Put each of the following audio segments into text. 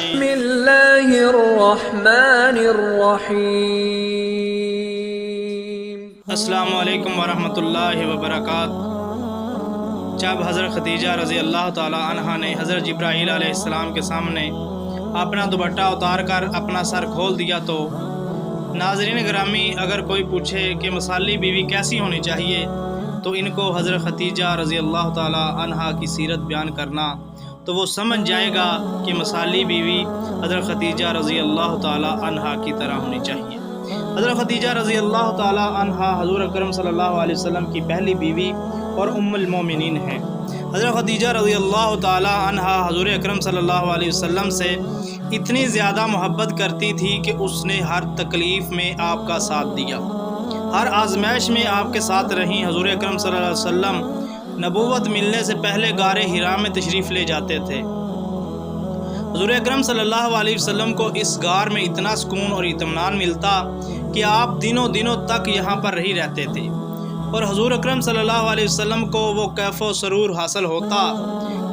بسم اللہ الرحمن الرحیم۔ السلام علیکم ورحمۃ اللہ وبرکاتہ۔ جب حضرت خدیجہ رضی اللہ تعالی عنہا نے حضرت جبرائیل علیہ السلام کے سامنے اپنا دوپٹہ اتار کر اپنا سر کھول دیا تو ناظرین گرامی، اگر کوئی پوچھے کہ مصلی بیوی کیسی ہونی چاہیے تو ان کو حضرت خدیجہ رضی اللہ تعالی عنہا کی سیرت بیان کرنا تو وہ سمجھ جائے گا کہ مصلی بیوی حضرت خدیجہ رضی اللہ تعالی عنہا کی طرح ہونی چاہیے۔ حضرت خدیجہ رضی اللہ تعالی عنہا حضور اکرم صلی اللہ علیہ وسلم کی پہلی بیوی اور ام المومنین ہیں۔ حضرت خدیجہ رضی اللہ تعالی عنہا حضور اکرم صلی اللہ علیہ وسلم سے اتنی زیادہ محبت کرتی تھی کہ اس نے ہر تکلیف میں آپ کا ساتھ دیا، ہر آزمائش میں آپ کے ساتھ رہیں۔ حضور اکرم صلی اللہ علیہ وسلم نبوت ملنے سے پہلے غار حرا میں تشریف لے جاتے تھے۔ حضور اکرم صلی اللہ علیہ وسلم کو اس غار میں اتنا سکون اور اطمینان ملتا کہ آپ دنوں تک یہاں پر ہی رہتے تھے، اور حضور اکرم صلی اللہ علیہ وسلم کو وہ کیف و سرور حاصل ہوتا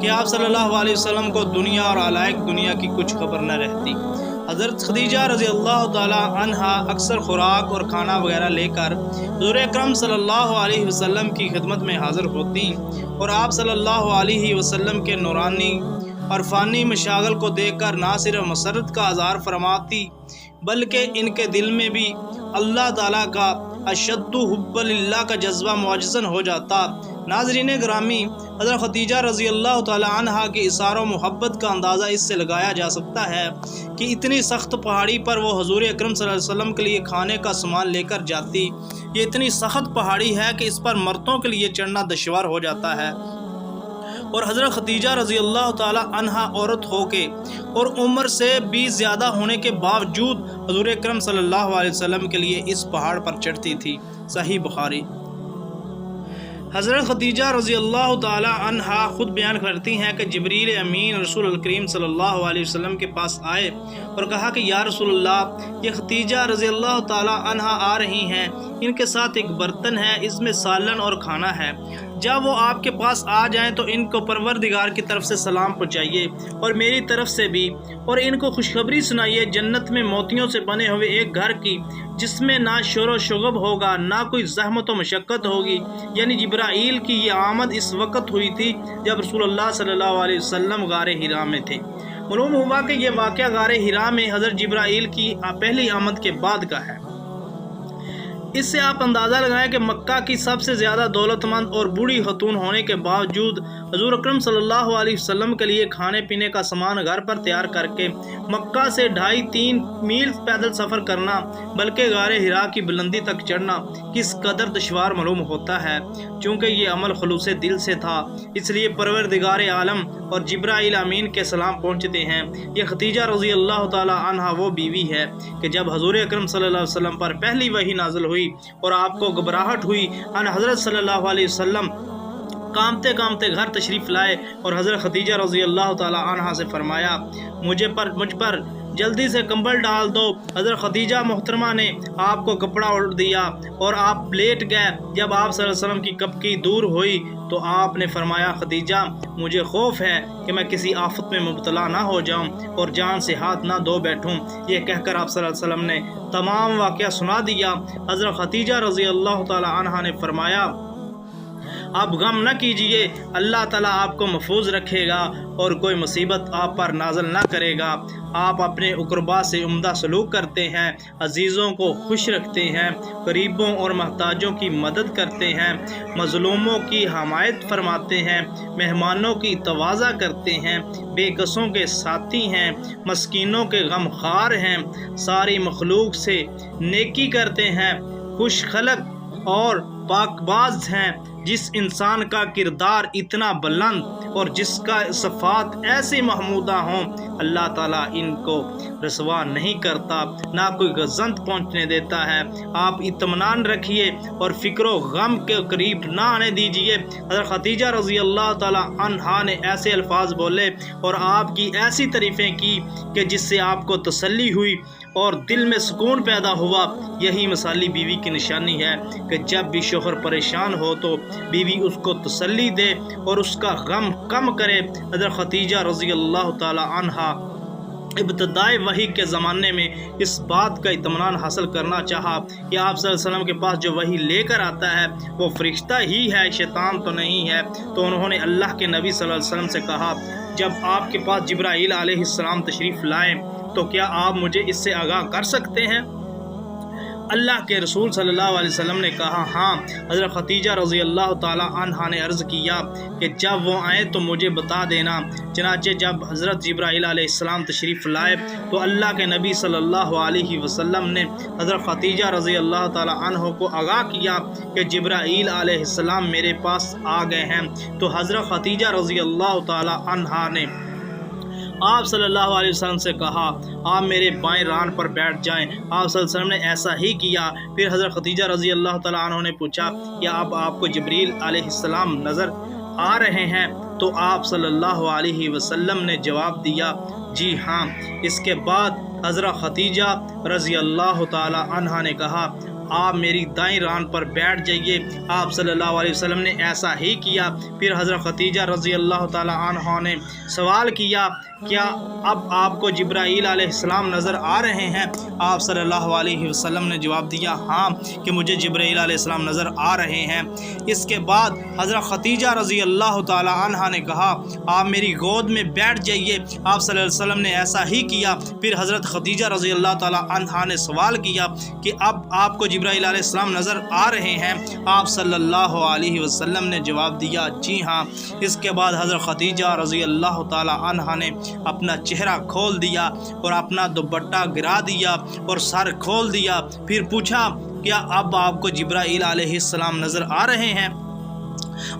کہ آپ صلی اللہ علیہ وسلم کو دنیا اور علائق دنیا کی کچھ خبر نہ رہتی۔ حضرت خدیجہ رضی اللہ تعالی عنہا اکثر خوراک اور کھانا وغیرہ لے کر حضور اکرم صلی اللہ علیہ وسلم کی خدمت میں حاضر ہوتی اور آپ صلی اللہ علیہ وسلم کے نورانی اور فانی مشاغل کو دیکھ کر نہ صرف مسرت کا اظہار فرماتی بلکہ ان کے دل میں بھی اللہ تعالیٰ کا اشد حب اللہ کا جذبہ معجزن ہو جاتا۔ ناظرین گرامی، حضرت خدیجہ رضی اللہ تعالی عنہا کی اثار و محبت کا اندازہ اس سے لگایا جا سکتا ہے کہ اتنی سخت پہاڑی پر وہ حضور اکرم صلی اللہ علیہ وسلم کے لیے کھانے کا سامان لے کر جاتی۔ یہ اتنی سخت پہاڑی ہے کہ اس پر مردوں کے لیے چڑھنا دشوار ہو جاتا ہے، اور حضرت خدیجہ رضی اللہ تعالی عنہا عورت ہو کے اور عمر سے بھی زیادہ ہونے کے باوجود حضور اکرم صلی اللہ علیہ وسلم کے لیے اس پہاڑ پر چڑھتی تھی۔ صحیح بخاری۔ حضرت خدیجہ رضی اللہ تعالی عنہا خود بیان کرتی ہیں کہ جبریل امین رسول الکریم صلی اللہ علیہ وسلم کے پاس آئے اور کہا کہ یا رسول اللہ، یہ خدیجہ رضی اللہ تعالی عنہا آ رہی ہیں، ان کے ساتھ ایک برتن ہے، اس میں سالن اور کھانا ہے۔ جب وہ آپ کے پاس آ جائیں تو ان کو پروردگار کی طرف سے سلام پہنچائیے اور میری طرف سے بھی، اور ان کو خوشخبری سنائیے جنت میں موتیوں سے بنے ہوئے ایک گھر کی، جس میں نہ شور و شغب ہوگا، نہ کوئی زحمت و مشقت ہوگی۔ یعنی جبرائیل کی یہ آمد اس وقت ہوئی تھی جب رسول اللہ صلی اللہ علیہ وسلم غار حرا میں تھے۔ معلوم ہوا کہ یہ واقعہ غار حرا میں حضرت جبرائیل کی پہلی آمد کے بعد کا ہے۔ اس سے آپ اندازہ لگائیں کہ مکہ کی سب سے زیادہ دولت مند اور بوڑھی خاتون ہونے کے باوجود حضور اکرم صلی اللہ علیہ وسلم کے لیے کھانے پینے کا سامان گھر پر تیار کر کے مکہ سے 2.5-3 میل پیدل سفر کرنا بلکہ غار حرا کی بلندی تک چڑھنا کس قدر دشوار معلوم ہوتا ہے۔ چونکہ یہ عمل خلوص دل سے تھا، اس لیے پروردگار عالم اور جبرائیل امین کے سلام پہنچتے ہیں۔ یہ خدیجہ رضی اللہ تعالی عنہا وہ بیوی ہے کہ جب حضور اکرم صلی اللہ علیہ وسلم پر پہلی وحی نازل ہوئی اور آپ کو گھبراہٹ ہوئی، حضرت صلی اللہ علیہ وسلم کامتے گھر تشریف لائے اور حضرت خدیجہ رضی اللہ تعالی عنہا سے فرمایا مجھ پر جلدی سے کمبل ڈال دو۔ حضرت خدیجہ محترمہ نے آپ کو کپڑا اوڑھ دیا اور آپ لیٹ گئے۔ جب آپ صلی اللہ علیہ وسلم کی کپکی دور ہوئی تو آپ نے فرمایا خدیجہ، مجھے خوف ہے کہ میں کسی آفت میں مبتلا نہ ہو جاؤں اور جان سے ہاتھ نہ دھو بیٹھوں۔ یہ کہہ کر آپ صلی اللہ علیہ وسلم نے تمام واقعہ سنا دیا۔ حضرت خدیجہ رضی اللہ تعالی عنہا نے فرمایا آپ غم نہ کیجئے، اللہ تعالیٰ آپ کو محفوظ رکھے گا اور کوئی مصیبت آپ پر نازل نہ کرے گا۔ آپ اپنے اقربا سے عمدہ سلوک کرتے ہیں، عزیزوں کو خوش رکھتے ہیں، غریبوں اور محتاجوں کی مدد کرتے ہیں، مظلوموں کی حمایت فرماتے ہیں، مہمانوں کی تواضع کرتے ہیں، بے کسوں کے ساتھی ہیں، مسکینوں کے غمخوار ہیں، ساری مخلوق سے نیکی کرتے ہیں، خوش خلق اور پاک باز ہیں۔ جس انسان کا کردار اتنا بلند اور جس کا صفات ایسی محمودہ ہوں، اللہ تعالیٰ ان کو رسوا نہیں کرتا، نہ کوئی غضنت پہنچنے دیتا ہے۔ آپ اطمینان رکھیے اور فکر و غم کے قریب نہ آنے دیجیے۔ حضرت خدیجہ رضی اللہ تعالی عنہا نے ایسے الفاظ بولے اور آپ کی ایسی تعریفیں کی کہ جس سے آپ کو تسلی ہوئی اور دل میں سکون پیدا ہوا۔ یہی مثالی بیوی کی نشانی ہے کہ جب بھی شوہر پریشان ہو تو بیوی اس کو تسلی دے اور اس کا غم کم کرے۔ حضرت خدیجہ رضی اللہ تعالی عنہا ابتدائی وحی کے زمانے میں اس بات کا اطمینان حاصل کرنا چاہا کہ آپ صلی اللہ علیہ وسلم کے پاس جو وحی لے کر آتا ہے وہ فرشتہ ہی ہے، شیطان تو نہیں ہے، تو انہوں نے اللہ کے نبی صلی اللہ علیہ وسلم سے کہا جب آپ کے پاس جبرائیل علیہ السلام تشریف لائیں تو کیا آپ مجھے اس سے آگاہ کر سکتے ہیں؟ اللہ کے رسول صلی اللہ علیہ وسلم نے کہا ہاں۔ حضرت خدیجہ رضی اللہ تعالی عنہا نے عرض کیا کہ جب وہ آئیں تو مجھے بتا دینا۔ چنانچہ جب حضرت جبرائیل علیہ السلام تشریف لائے تو اللہ کے نبی صلی اللہ علیہ وسلم نے حضرت خدیجہ رضی اللہ تعالی عنہ کو آگاہ کیا کہ جبرائیل علیہ السلام میرے پاس آ گئے ہیں۔ تو حضرت خدیجہ رضی اللہ تعالی عنہا نے آپ صلی اللہ علیہ وسلم سے کہا آپ میرے بائیں ران پر بیٹھ جائیں۔ آپ صلی اللہ علیہ وسلم نے ایسا ہی کیا۔ پھر حضرت خدیجہ رضی اللہ تعالیٰ عنہ نے پوچھا کیا اب آپ کو جبریل علیہ السلام نظر آ رہے ہیں؟ تو آپ صلی اللہ علیہ وسلم نے جواب دیا جی ہاں۔ اس کے بعد حضرت خدیجہ رضی اللہ تعالیٰ عنہ نے کہا آپ میری دائیں ران پر بیٹھ جائیے۔ آپ صلی اللہ علیہ وسلم نے ایسا ہی کیا۔ پھر حضرت خدیجہ رضی اللہ تعالی عنہ نے سوال کیا کیا اب آپ کو جبرائیل علیہ السلام نظر آ رہے ہیں؟ آپ صلی اللہ علیہ وسلم نے جواب دیا ہاں کہ مجھے جبرائیل علیہ السلام نظر آ رہے ہیں۔ اس کے بعد حضرت خدیجہ رضی اللہ تعالی عنہ نے کہا آپ میری گود میں بیٹھ جائیے۔ آپ صلی اللہ علیہ وسلم نے ایسا ہی کیا۔ پھر حضرت خدیجہ رضی اللہ تعالی عنہ نے سوال کیا کہ اب آپ کو جبرائیل علیہ السلام نظر آ رہے ہیں؟ آپ صلی اللہ علیہ وسلم نے جواب دیا جی ہاں۔ اس کے بعد حضرت خدیجہ رضی اللہ تعالی عنہ نے اپنا چہرہ کھول دیا اور اپنا دوپٹہ گرا دیا اور سر کھول دیا۔ پھر پوچھا کیا اب آپ کو جبرائیل علیہ السلام نظر آ رہے ہیں؟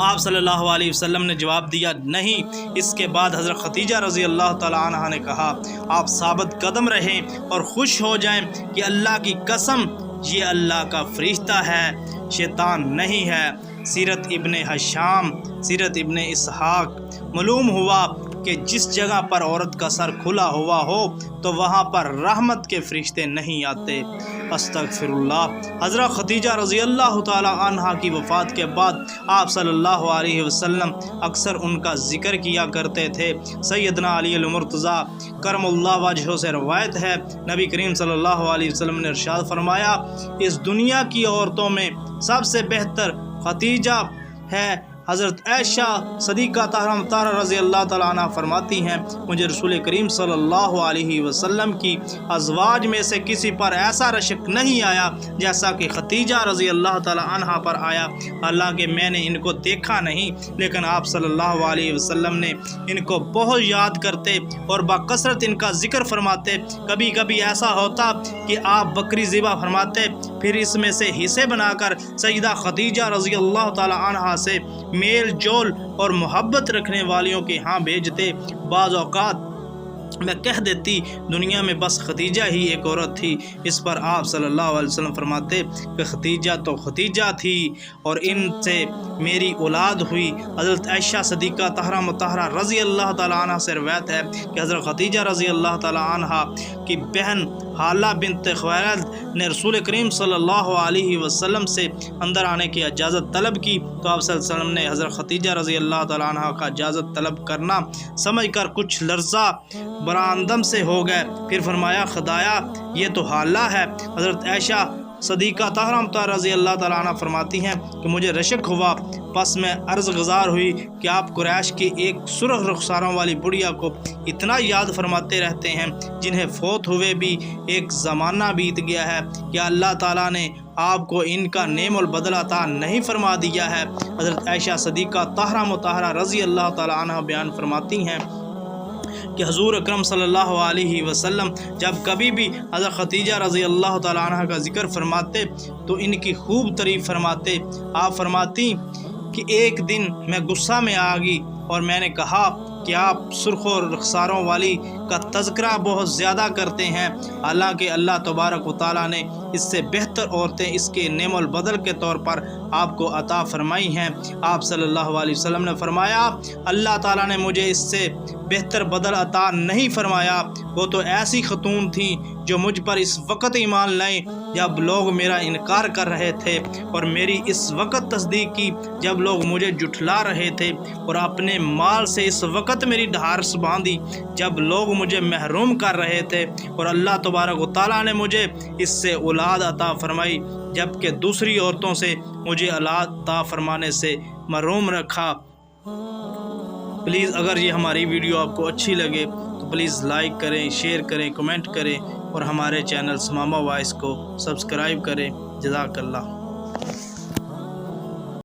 آپ صلی اللہ علیہ وسلم نے جواب دیا نہیں۔ اس کے بعد حضرت خدیجہ رضی اللہ تعالی عنہ نے کہا آپ ثابت قدم رہیں اور خوش ہو جائیں کہ اللہ کی قسم یہ اللہ کا فرشتہ ہے، شیطان نہیں ہے۔ سیرت ابن حشام، سیرت ابن اسحاق۔ معلوم ہوا کہ جس جگہ پر عورت کا سر کھلا ہوا ہو تو وہاں پر رحمت کے فرشتے نہیں آتے۔ استغفر اللہ۔ حضرت خدیجہ رضی اللہ تعالی عنہ کی وفات کے بعد آپ صلی اللہ علیہ وسلم اکثر ان کا ذکر کیا کرتے تھے۔ سیدنا علی المرتضیٰ کرم اللہ وجہہ سے روایت ہے نبی کریم صلی اللہ علیہ وسلم نے ارشاد فرمایا اس دنیا کی عورتوں میں سب سے بہتر خدیجہ ہے۔ حضرت عائشہ صدیقہ طاہرہ رضی اللہ تعالیٰ عنہ فرماتی ہیں مجھے رسول کریم صلی اللہ علیہ وسلم کی ازواج میں سے کسی پر ایسا رشک نہیں آیا جیسا کہ خدیجہ رضی اللہ تعالیٰ عنہ پر آیا۔ حالانکہ میں نے ان کو دیکھا نہیں لیکن آپ صلی اللہ علیہ وسلم نے ان کو بہت یاد کرتے اور بکثرت ان کا ذکر فرماتے۔ کبھی کبھی ایسا ہوتا کہ آپ بکری ذبح فرماتے پھر اس میں سے حصے بنا کر سیدہ خدیجہ رضی اللہ تعالیٰ عنہ سے میل جول اور محبت رکھنے والیوں کے ہاں بھیجتے۔ بعض اوقات میں کہہ دیتی دنیا میں بس خدیجہ ہی ایک عورت تھی۔ اس پر آپ صلی اللہ علیہ وسلم فرماتے کہ خدیجہ تو خدیجہ تھی اور ان سے میری اولاد ہوئی۔ حضرت عائشہ صدیقہ طاہرہ مطہرہ رضی اللہ تعالیٰ عنہ سے روایت ہے کہ حضرت خدیجہ رضی اللہ تعالیٰ عنہ کی بہن حالہ بنت خویلد نے رسول کریم صلی اللہ علیہ وسلم سے اندر آنے کی اجازت طلب کی تو آپ صلی اللہ علیہ وسلم نے حضرت خدیجہ رضی اللہ تعالیٰ عنہ کا اجازت طلب کرنا سمجھ کر کچھ لرزہ براندم سے ہو گئے۔ پھر فرمایا خدایا یہ تو حالہ ہے۔ حضرت عائشہ صدیقہ طاہرہ رضی اللہ تعالیٰ عنہ فرماتی ہیں کہ مجھے رشک ہوا، پس میں عرض گزار ہوئی کہ آپ قریش کی ایک سرخ رخساروں والی بڑھیا کو اتنا یاد فرماتے رہتے ہیں جنہیں فوت ہوئے بھی ایک زمانہ بیت گیا ہے، کیا اللہ تعالیٰ نے آپ کو ان کا نعم البدل عطا نہیں فرما دیا ہے؟ حضرت عائشہ صدیقہ طاہرہ مطہرہ رضی اللہ تعالیٰ عنہ بیان فرماتی ہیں کہ حضور اکرم صلی اللہ علیہ وسلم جب کبھی بھی حضرت خدیجہ رضی اللہ تعالیٰ عنہ کا ذکر فرماتے تو ان کی خوب تعریف فرماتے۔ آپ فرماتی کہ ایک دن میں غصہ میں آ گئی اور میں نے کہا کہ آپ سرخ و رخساروں والی کا تذکرہ بہت زیادہ کرتے ہیں، حالانکہ اللہ تبارک و تعالیٰ نے اس سے بہتر عورتیں اس کے نعم البدل کے طور پر آپ کو عطا فرمائی ہیں۔ آپ صلی اللہ علیہ وسلم نے فرمایا اللہ تعالیٰ نے مجھے اس سے بہتر بدل عطا نہیں فرمایا، وہ تو ایسی خاتون تھیں جو مجھ پر اس وقت ایمان لائیں جب لوگ میرا انکار کر رہے تھے اور میری اس وقت تصدیق کی جب لوگ مجھے جھٹلا رہے تھے، اور اپنے مال سے اس وقت میری ڈھارس باندھی جب لوگ مجھے محروم کر رہے تھے، اور اللہ تبارک و تعالیٰ نے مجھے اس سے اولاد عطا فرمائی، جبکہ دوسری عورتوں سے مجھے اولاد عطا فرمانے سے محروم رکھا۔ پلیز اگر یہ ہماری ویڈیو آپ کو اچھی لگے تو پلیز لائک کریں، شیئر کریں، کمنٹ کریں، اور ہمارے چینل ثمامہ وائس کو سبسکرائب کریں۔ جزاک اللہ۔